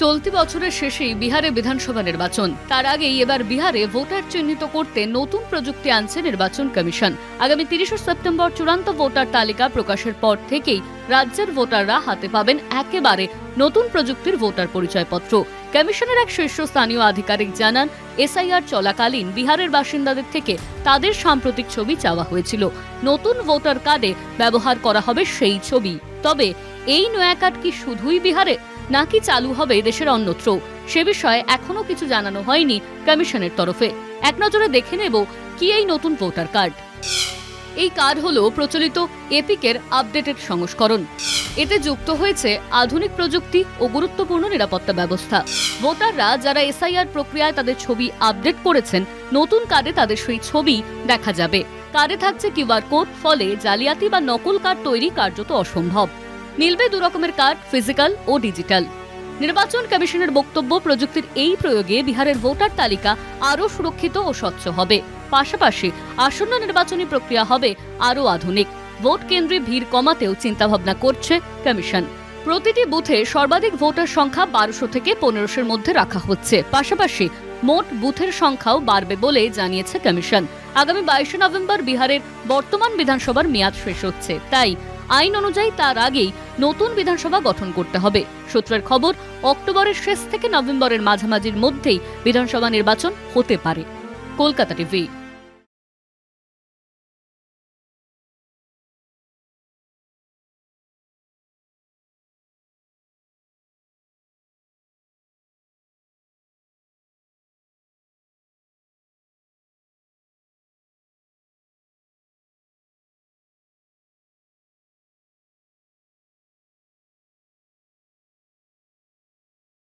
চলতি বছরের শেষেই বিহারে বিধানসভা নির্বাচন। তার আগেই এবার বিহারে ভোটার চিহ্নিত করতে নতুন প্রযুক্তি আনছে নির্বাচন কমিশন। আগামী 30 সেপ্টেম্বর চূড়ান্ত ভোটার তালিকা প্রকাশের পর থেকেই রাজ্যের ভোটাররা হাতে পাবেন একেবারে নতুন প্রযুক্তির ভোটার পরিচয়পত্র। কমিশনের এক শীর্ষস্থানীয় আধিকারিক জানান, এসআইআর চলাকালীন বিহারের বাসিন্দাদের থেকে তাদের সাম্প্রতিক ছবি চাওয়া হয়েছিল। নতুন ভোটার কার্ডে ব্যবহার করা হবে সেই ছবি। তবে এই নয়া কার্ড কি শুধুই বিহারে নাকি চালু হবে দেশের অন্যত্র, সে বিষয়ে এখনো কিছু জানানো হয়নি কমিশনের তরফে। এক নজরে দেখে নেব কি এই নতুন ভোটার কার্ড। এই কার্ড হলো প্রচলিত এপিকের আপডেটেড সংস্করণ। এতে যুক্ত হয়েছে আধুনিক প্রযুক্তি ও গুরুত্বপূর্ণ নিরাপত্তা ব্যবস্থা। ভোটাররা যারা এসআইআর প্রক্রিয়ায় তাদের ছবি আপডেট করেছেন, নতুন কার্ডে তাদের সেই ছবি দেখা যাবে। কার্ডে থাকছে কিউআর কোড, ফলে জালিয়াতি বা নকল কার্ড তৈরি কার্যত অসম্ভব। মিলবে দু রকমের কার্ড, ফিজিক্যাল ও ডিজিটাল। নির্বাচন কমিশনের বক্তব্য, প্রযুক্তির এই প্রয়োগে বিহারের ভোটার তালিকা আরও সুরক্ষিত ও স্বচ্ছ হবে। পাশাপাশি আসন্ন নির্বাচনী প্রক্রিয়া হবে আরও আধুনিক। ভোট কেন্দ্রে ভিড় কমাতেও চিন্তাভাবনা করছে কমিশন। প্রতিটি বুথে সর্বাধিক ভোটার সংখ্যা 1200 থেকে 1500-এর মধ্যে রাখা হচ্ছে। পাশাপাশি মোট বুথের সংখ্যাও বাড়বে বলে জানিয়েছে কমিশন। আগামী 22 নভেম্বর বিহারের বর্তমান বিধানসভার মেয়াদ শেষ হচ্ছে, তাই আইন অনুযায়ী তার আগেই নতুন বিধানসভা গঠন করতে হবে। সূত্রের খবর, অক্টোবরের শেষ থেকে নভেম্বরের মাঝামাঝির মধ্যেই বিধানসভা নির্বাচন হতে পারে। কলকাতা টিভি।